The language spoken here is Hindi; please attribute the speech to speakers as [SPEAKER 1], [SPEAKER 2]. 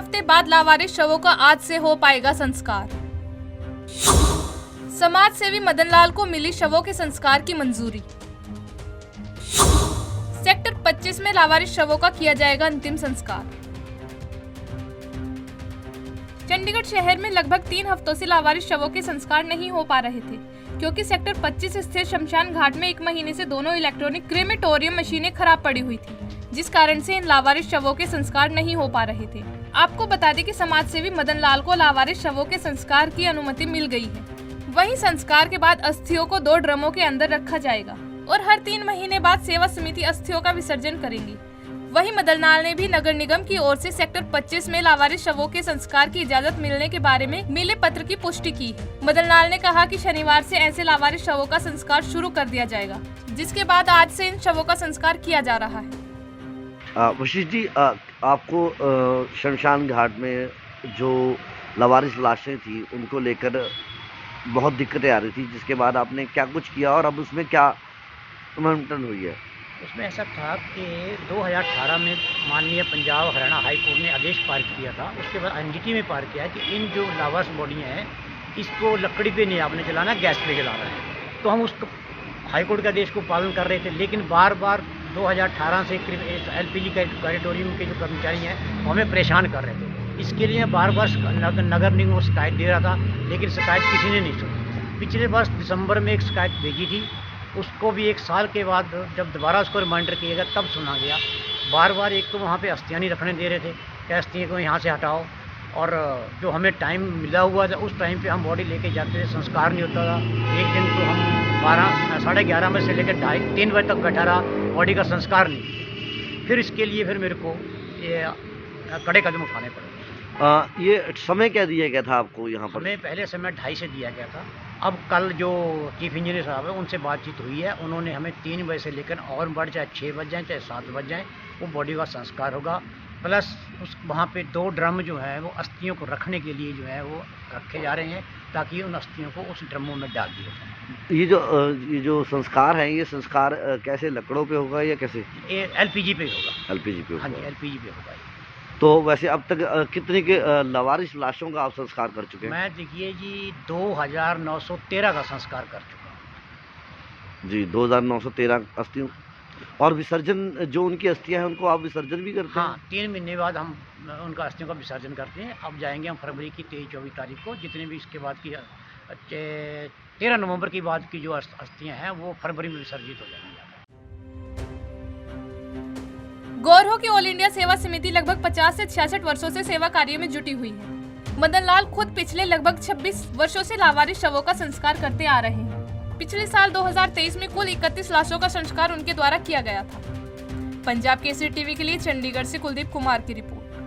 [SPEAKER 1] हफ्ते बाद लावारिस शवों का आज से हो पाएगा संस्कार। समाज सेवी मदन लाल को मिली शवों के संस्कार की मंजूरी। सेक्टर 25 में लावारिस शवों का किया जाएगा अंतिम संस्कार। चंडीगढ़ शहर में लगभग 3 हफ्तों से लावारिस शवों के संस्कार नहीं हो पा रहे थे, क्योंकि सेक्टर 25 स्थित शमशान घाट में 1 महीने से दोनों इलेक्ट्रॉनिक क्रेमेटोरियम मशीनें खराब पड़ी हुई थी, जिस कारण से इन लावारिस शवों के संस्कार नहीं हो पा रहे थे। आपको बता दें कि समाज सेवी मदन लाल को लावारिस शवों के संस्कार की अनुमति मिल गई है। वहीं संस्कार के बाद अस्थियों को 2 ड्रमों के अंदर रखा जाएगा और हर 3 महीने बाद सेवा समिति अस्थियों का विसर्जन करेंगी। वहीं मदन लाल ने भी नगर निगम की ओर से सेक्टर 25 में लावारिस शवों के संस्कार की इजाजत मिलने के बारे में मिले पत्र की पुष्टि की है। मदन लाल ने कहा कि शनिवार से ऐसे लावारिस शवों का संस्कार शुरू कर दिया जाएगा, जिसके बाद आज से इन शवों का संस्कार किया जा रहा है।
[SPEAKER 2] वशिष्ठ जी, आपको शमशान घाट में जो लावारिस लाशें थी उनको लेकर बहुत दिक्कतें आ रही थी, जिसके बाद आपने क्या कुछ किया और अब उसमें क्या इम्प्लीमेंट हुई है?
[SPEAKER 3] उसमें ऐसा था कि 2018 में माननीय पंजाब हरियाणा हाई कोर्ट ने आदेश पारित किया था। उसके बाद एनजीटी में पारित किया कि इन जो लावारिस बॉडियाँ हैं इसको लकड़ी पे नहीं आपने जलाना, गैस पे जला रहे हैं। तो हम उस हाई कोर्ट के आदेश को पालन कर रहे थे, लेकिन बार बार 2018 से एलपीजी क्रेमेटोरियम के जो कर्मचारी हैं वो हमें परेशान कर रहे थे। इसके लिए बार बार नगर निगम को शिकायत दे रहा था, लेकिन शिकायत किसी ने नहीं सुनी। पिछले वर्ष दिसंबर में एक शिकायत भेजी थी, उसको भी 1 साल के बाद जब दोबारा उसको रिमाइंडर किया गया तब सुना गया। बार बार एक तो वहाँ पे अस्थियाँ नहीं रखने दे रहे थे कि अस्थियों को यहाँ से हटाओ, और जो हमें टाइम मिला हुआ था उस टाइम पे हम बॉडी लेके जाते थे, संस्कार नहीं होता था। एक दिन तो हम 12 साढ़े 11 बजे से लेकर 2:30-3 बजे तक बैठा रहा, बॉडी का संस्कार नहीं। फिर इसके लिए फिर मेरे को ये कड़े कदम उठाने पड़े।
[SPEAKER 2] ये समय क्या दिया गया था आपको यहाँ पर?
[SPEAKER 3] हमें पहले समय 2:30 से दिया गया था। अब कल जो चीफ इंजीनियर साहब है उनसे बातचीत हुई है, उन्होंने हमें 3 बजे से लेकर और बढ़ चाहे 6 बज जाए चाहे 7 बज जाए, वो बॉडी का संस्कार होगा। प्लस उस वहाँ पे 2 ड्रम जो हैं वो अस्थियों को रखने के लिए जो है वो रखे जा रहे हैं, ताकि उन अस्थियों को उस ड्रमों में डाल दिया जाए।
[SPEAKER 2] ये जो संस्कार है, ये संस्कार कैसे लकड़ों पे होगा या कैसे?
[SPEAKER 3] ये एलपीजी पे होगा।
[SPEAKER 2] एलपीजी पे होगा?
[SPEAKER 3] हाँ जी, एलपीजी पे होगा।
[SPEAKER 2] तो वैसे अब तक कितने के लावारिस लाशों का आप संस्कार कर चुके हैं?
[SPEAKER 3] मैं देखिए जी 2913 का संस्कार कर चुका हूँ
[SPEAKER 2] जी। 2913 अस्थियों। और विसर्जन जो उनकी अस्थियां हैं उनको आप विसर्जन भी करते हैं?
[SPEAKER 3] हाँ, 3 महीने बाद हम उनका अस्थियों का विसर्जन करते हैं। अब जाएंगे हम फरवरी की 23-24 तारीख को। जितने भी इसके बाद की 13 नवंबर की बाद की जो अस्थियां हैं वो फरवरी में विसर्जित हो जाएंगी।
[SPEAKER 1] गौर हो कि ऑल इंडिया सेवा समिति लगभग 50 से 66 वर्षों से सेवा कार्य में जुटी हुई है। मदन लाल खुद पिछले लगभग 26 वर्षों से लावारिस शवों का संस्कार करते आ रहे हैं। पिछले साल 2023 में कुल 31 लाशों का संस्कार उनके द्वारा किया गया था। पंजाब केसरी टीवी के लिए चंडीगढ़ से कुलदीप कुमार की रिपोर्ट।